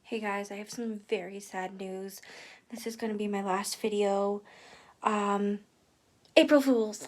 Hey guys, I have some very sad news. This is going to be my last video. April Fools.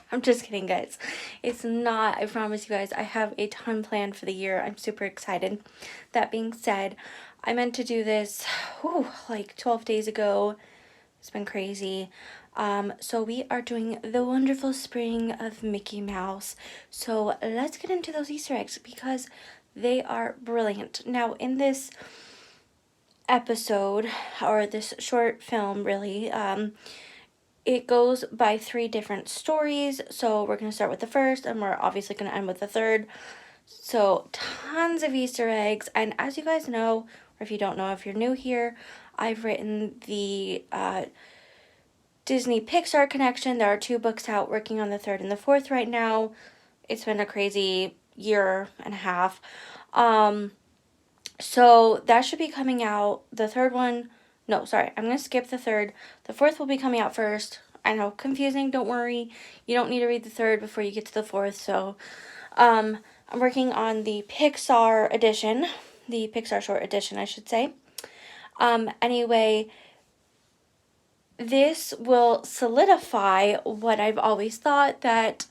I'm just kidding, guys. It's not. I promise you guys, I have a ton planned for the year. I'm super excited. That being said, I meant to do this like 12 days ago. It's been crazy. So we are doing the wonderful spring of Mickey Mouse. So let's get into those Easter eggs because they are brilliant. Now, in this episode, or this short film really, it goes by 3 different stories. So we're going to start with the first and we're obviously going to end with the third. So tons of Easter eggs. And as you guys know, or if you don't know, if you're new here, I've written the Disney Pixar connection. There are 2 books out, working on the 3rd and the 4th right now. It's been a crazy year and a half. So that should be coming out. The 3rd one, no, sorry, I'm going to skip the 3rd. The 4th will be coming out first. I know, confusing, don't worry. You don't need to read the 3rd before you get to the 4th. So I'm working on the Pixar edition, the Pixar short edition, I should say. Anyway, this will solidify what I've always thought, that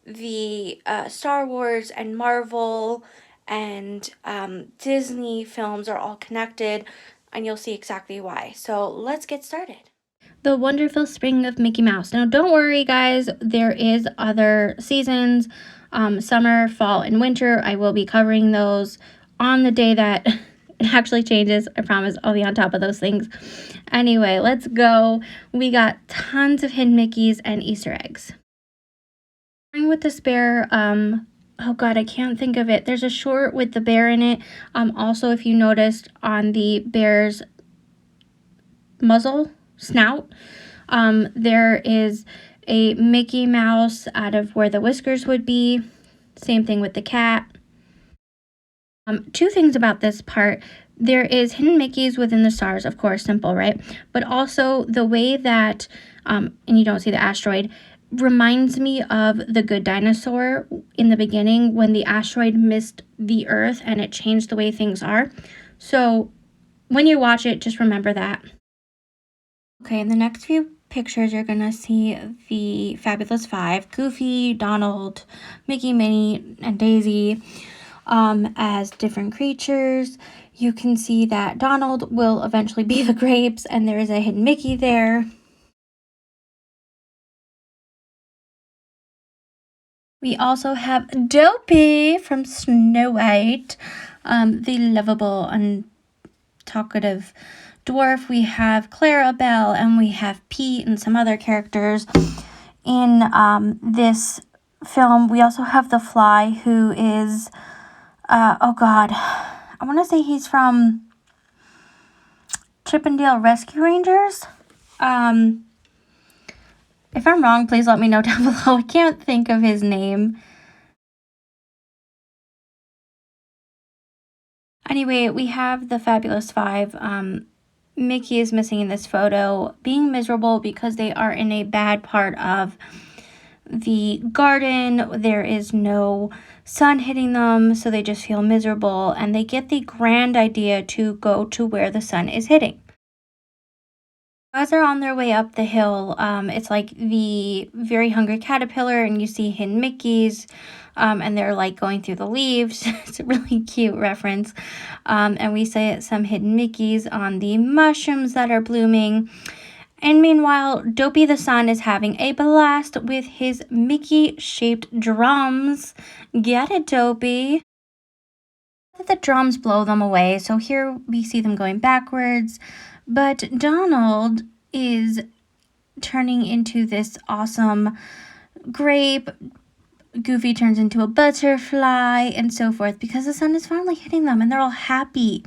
the Star Wars and Marvel and Disney films are all connected, and you'll see exactly why. So let's get started. The Wonderful Spring of Mickey Mouse. Now, don't worry, guys. There is other seasons, summer, fall, and winter. I will be covering those on the day that it actually changes. I promise I'll be on top of those things. Anyway, let's go. We got tons of hidden Mickeys and Easter eggs. Starting with this bear, oh god, I can't think of it. There's a short with the bear in it. Also, if you noticed on the bear's snout, there is a Mickey Mouse out of where the whiskers would be. Same thing with the cat. 2 things about this part. There is hidden Mickeys within the stars, of course, simple, right? But also the way that, and you don't see the asteroid, reminds me of The Good Dinosaur in the beginning when the asteroid missed the Earth and it changed the way things are. So when you watch it, just remember that. Okay, in the next few pictures, you're going to see the Fabulous 5, Goofy, Donald, Mickey, Minnie, and Daisy as different creatures. You can see that Donald will eventually be the grapes, and there is a hidden Mickey there. We also have Dopey from Snow White, the lovable and talkative dwarf. We have Clarabelle, and we have Pete and some other characters in this film. We also have the Fly, who is, oh god, I want to say he's from Chippendale Rescue Rangers. If I'm wrong, please let me know down below. I can't think of his name. Anyway, we have the Fabulous 5. Mickey is missing in this photo, being miserable because they are in a bad part of the garden. There is no sun hitting them, so they just feel miserable, and they get the grand idea to go to where the sun is hitting. As they're on their way up the hill, it's like the Very Hungry Caterpillar, and you see hidden Mickeys, and they're like going through the leaves. It's a really cute reference. And we see some hidden Mickeys on the mushrooms that are blooming. And meanwhile, Dopey the Sun is having a blast with his Mickey-shaped drums. Get it, Dopey? The drums blow them away, so here we see them going backwards. But Donald is turning into this awesome grape. Goofy turns into a butterfly, and so forth, because the sun is finally hitting them, and they're all happy.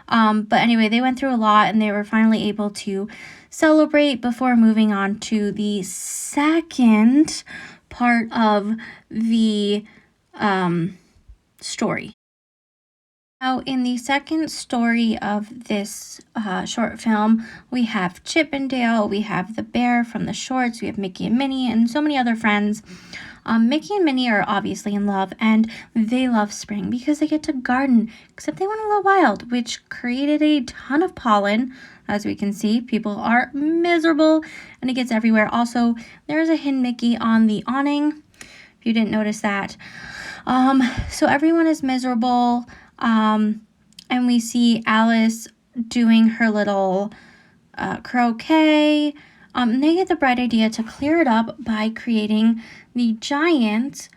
But anyway, they went through a lot, and they were finally able to celebrate before moving on to the second part of the story. Now, in the second story of this short film, we have Chip and Dale, we have the bear from the shorts, we have Mickey and Minnie, and so many other friends. Mickey and Minnie are obviously in love, and they love spring because they get to garden, except they went a little wild, which created a ton of pollen. As we can see, people are miserable, and it gets everywhere. Also, there's a hidden Mickey on the awning, if you didn't notice that. So everyone is miserable, and we see Alice doing her little croquet. And they get the bright idea to clear it up by creating the giant,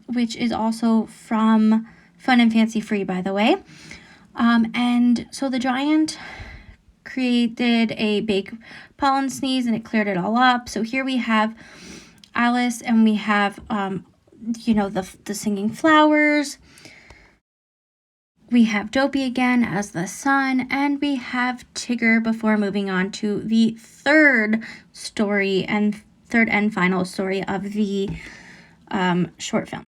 which is also from Fun and Fancy Free, by the way. And so the giant created a big pollen sneeze, and it cleared it all up. So here we have Alice, and we have, the singing flowers. We have Dopey again as the sun, and we have Tigger before moving on to the third and final story of the short film.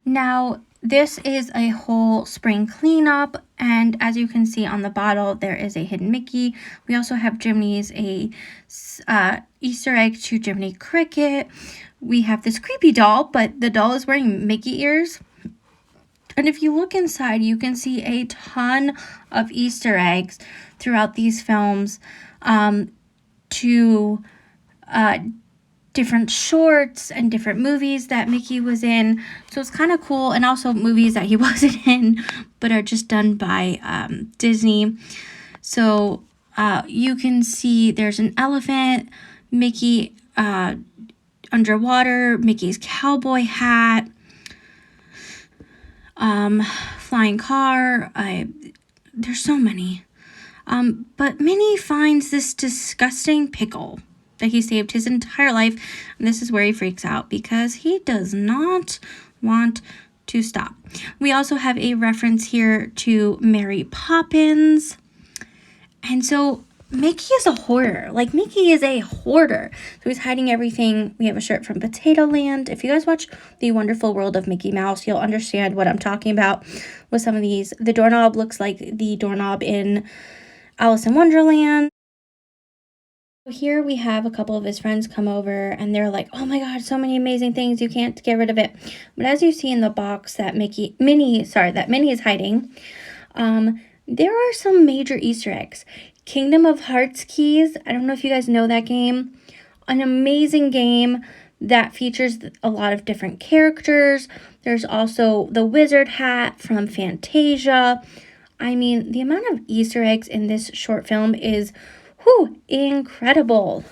Now, this is a whole spring cleanup, and as you can see on the bottle, there is a hidden Mickey. We also have Jiminy's Easter egg to Jiminy Cricket. We have this creepy doll, but the doll is wearing Mickey ears. And if you look inside, you can see a ton of Easter eggs throughout these films to different shorts and different movies that Mickey was in. So it's kind of cool. And also movies that he wasn't in, but are just done by Disney. So you can see there's an elephant, Mickey underwater, Mickey's cowboy hat, flying car. There's so many. But Minnie finds this disgusting pickle that he saved his entire life. And this is where he freaks out because he does not want to stop. We also have a reference here to Mary Poppins. And so Mickey is a hoarder. Like, Mickey is a hoarder. So he's hiding everything. We have a shirt from Potato Land. If you guys watch The Wonderful World of Mickey Mouse, you'll understand what I'm talking about with some of these. The doorknob looks like the doorknob in Alice in Wonderland. Here we have a couple of his friends come over, and they're like, oh my god, so many amazing things, you can't get rid of it. But as you see in the box that Minnie is hiding, there are some major Easter eggs. Kingdom of Hearts keys. I don't know if you guys know that game. An amazing game that features a lot of different characters. There's also the wizard hat from Fantasia. I mean, the amount of Easter eggs in this short film is incredible.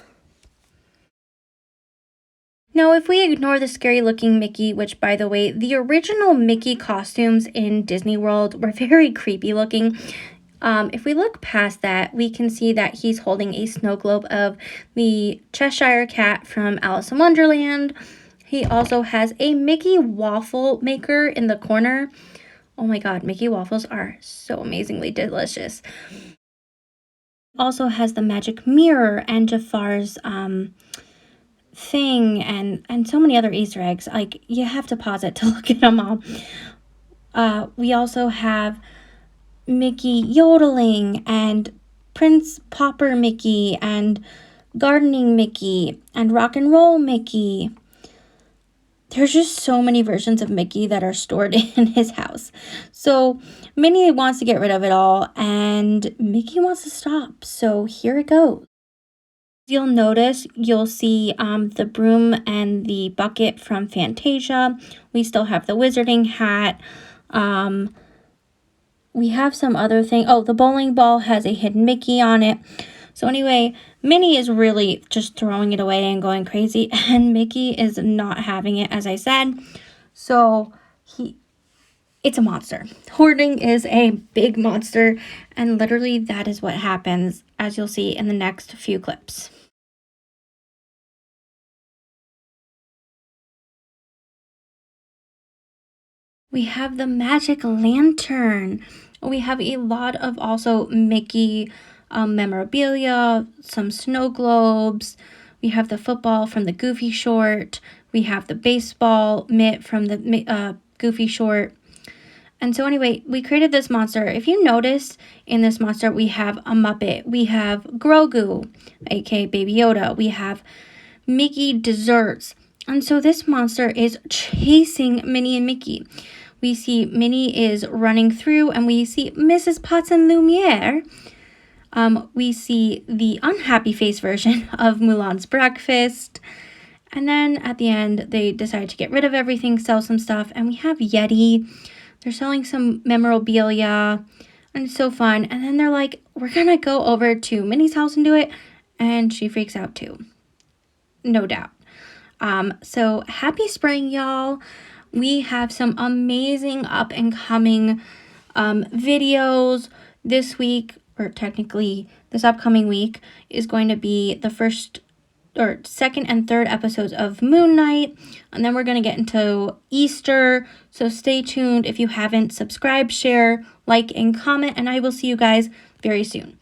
Now, if we ignore the scary looking Mickey, which, by the way, the original Mickey costumes in Disney World were very creepy looking. If we look past that, we can see that he's holding a snow globe of the Cheshire Cat from Alice in Wonderland. He also has a Mickey waffle maker in the corner. Oh my god, Mickey waffles are so amazingly delicious. Also has the magic mirror and Jafar's thing and so many other Easter eggs. Like, you have to pause it to look at them all. We also have Mickey yodeling and Prince Popper Mickey and gardening Mickey and rock and roll Mickey. There's just so many versions of Mickey that are stored in his house. So Minnie wants to get rid of it all, and Mickey wants to stop. So here it goes. You'll notice, you'll see the broom and the bucket from Fantasia. We still have the wizarding hat. We have some other thing. Oh, the bowling ball has a hidden Mickey on it. So anyway, Minnie is really just throwing it away and going crazy, and Mickey is not having it, as I said. So it's a monster. Hoarding is a big monster, and literally that is what happens, as you'll see in the next few clips. We have the magic lantern. We have a lot of also Mickey memorabilia, some snow globes. We have the football from the Goofy short. We have the baseball mitt from the Goofy short. And so anyway, we created this monster. If you notice in this monster, we have a Muppet. We have Grogu, aka Baby Yoda. We have Mickey desserts. And so this monster is chasing Minnie and Mickey. We see Minnie is running through, and we see Mrs. Potts and Lumiere. We see the unhappy face version of Mulan's breakfast. And then at the end, they decide to get rid of everything, sell some stuff. And we have Yeti. They're selling some memorabilia. And it's so fun. And then they're like, we're going to go over to Minnie's house and do it. And she freaks out too. No doubt. So happy spring, y'all. We have some amazing up and coming videos this week, or technically this upcoming week is going to be the first or second and third episodes of Moon Knight, and then we're going to get into Easter. So stay tuned. If you haven't, subscribe, share, like, and comment, and I will see you guys very soon.